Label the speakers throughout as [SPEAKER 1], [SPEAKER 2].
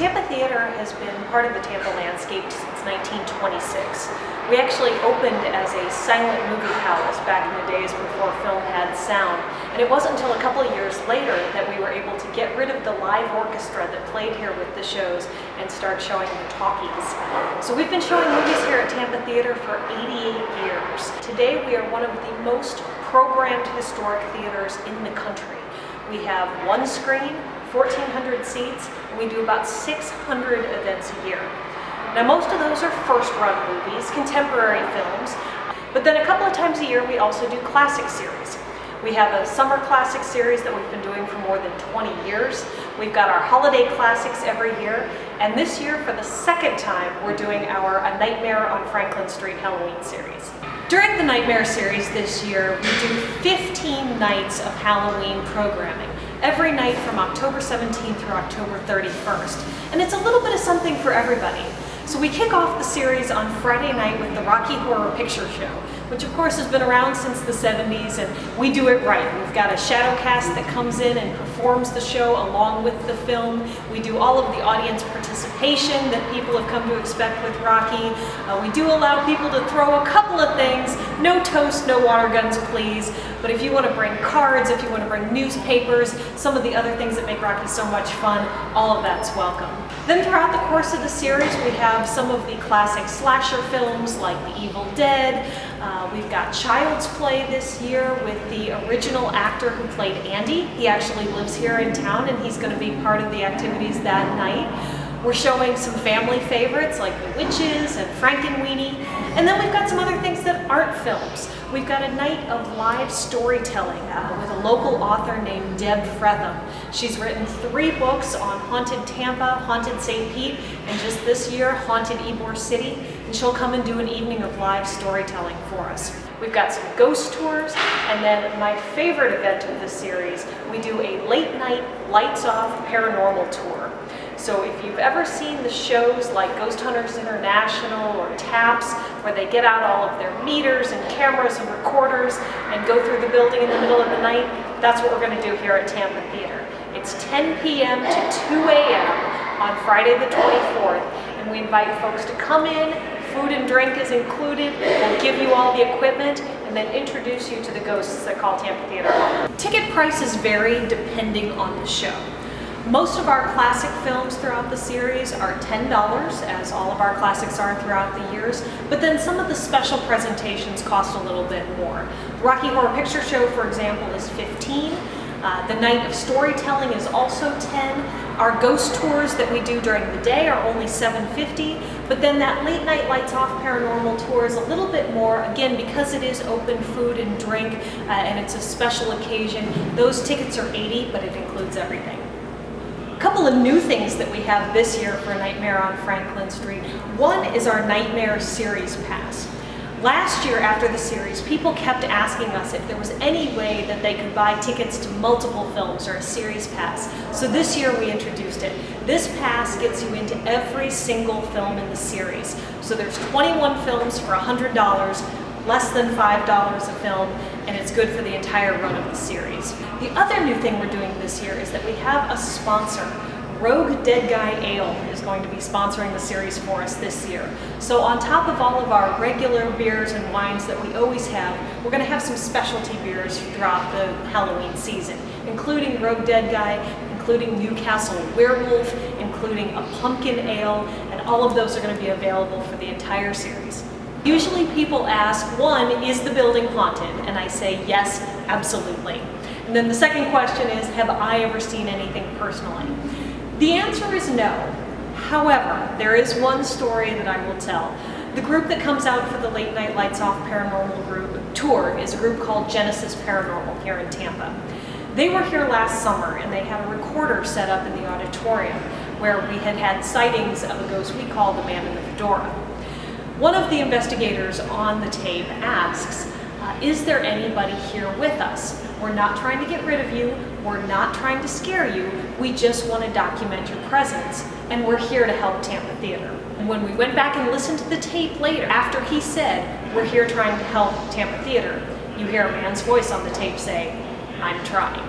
[SPEAKER 1] Tampa Theatre has been part of the Tampa landscape since 1926. We actually opened as a silent movie palace back in the days before film had sound, and it wasn't until a couple of years later that we were able to get rid of the live orchestra that played here with the shows and start showing the talkies. So we've been showing movies here at Tampa Theatre for 88 years. Today we are one of the most programmed historic theaters in the country. We have one screen, 1,400 seats, and we do about 600 events a year. Now most of those are first-run movies, contemporary films, but then a couple of times a year we also do classic series. We have a summer classic series that we've been doing for more than 20 years. We've got our holiday classics every year, and this year for the second time we're doing our A Nightmare on Franklin Street Halloween series. During the Nightmare series this year, we do 15 nights of Halloween programming, every night from October 17th through October 31st. And it's a little bit of something for everybody. So we kick off the series on Friday night with the Rocky Horror Picture Show, which of course has been around since the 70s, and we do it right. We've got a shadow cast that comes in and performs the show along with the film. We do all of the audience participation that people have come to expect with Rocky. We do allow people to throw a couple of things. No toast, no water guns, please. But if you want to bring cards, if you want to bring newspapers, some of the other things that make Rocky so much fun, all of that's welcome. Then throughout the course of the series, we have some of the classic slasher films like The Evil Dead. We've got Child's Play this year with the original actor who played Andy. He actually lives here in town and he's going to be part of the activities that night. We're showing some family favorites like The Witches and Frankenweenie. And then we've got some other things that aren't films. We've got a night of live storytelling with a local author named Deb Fretham. She's written 3 books on Haunted Tampa, Haunted St. Pete, and just this year, Haunted Ybor City. And she'll come and do an evening of live storytelling for us. We've got some ghost tours, and then my favorite event of this series, we do a late night, lights off paranormal tour. So if you've ever seen the shows like Ghost Hunters International or TAPS, where they get out all of their meters and cameras and recorders and go through the building in the middle of the night, that's what we're going to do here at Tampa Theatre. It's 10 p.m. to 2 a.m. on Friday the 24th, and we invite folks to come in. Food and drink is included. We'll give you all the equipment and then introduce you to the ghosts that call Tampa Theatre home. Ticket prices vary depending on the show. Most of our classic films throughout the series are $10, as all of our classics are throughout the years, but then some of the special presentations cost a little bit more. Rocky Horror Picture Show, for example, is $15. The night of storytelling is also $10. Our ghost tours that we do during the day are only $7.50, but then that late night lights off paranormal tour is a little bit more, again, because it is open food and drink and it's a special occasion. Those tickets are $80, but it includes everything. A couple of new things that we have this year for Nightmare on Franklin Street. One is our Nightmare Series Pass. Last year after the series, people kept asking us if there was any way that they could buy tickets to multiple films or a series pass. So this year we introduced it. This pass gets you into every single film in the series. So there's 21 films for $100, less than $5 a film, and it's good for the entire run of the series. The other new thing we're doing this year is that we have a sponsor. Rogue Dead Guy Ale is going to be sponsoring the series for us this year. So on top of all of our regular beers and wines that we always have, we're going to have some specialty beers throughout the Halloween season, including Rogue Dead Guy, including Newcastle Werewolf, including a pumpkin ale, and all of those are going to be available for the entire series. Usually people ask, one, is the building haunted? And I say, yes, absolutely. And then the second question is, have I ever seen anything personally? The answer is no. However, there is one story that I will tell. The group that comes out for the Late Night Lights Off Paranormal Group tour is a group called Genesis Paranormal here in Tampa. They were here last summer and they had a recorder set up in the auditorium where we had sightings of a ghost we call the Man in the Fedora. One of the investigators on the tape asks, is there anybody here with us? We're not trying to get rid of you. We're not trying to scare you. We just want to document your presence, and we're here to help Tampa Theatre. And when we went back and listened to the tape later, after he said, we're here trying to help Tampa Theatre, you hear a man's voice on the tape say, I'm trying.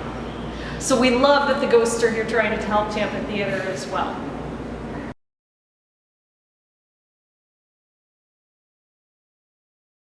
[SPEAKER 1] So we love that the ghosts are here trying to help Tampa Theatre as well.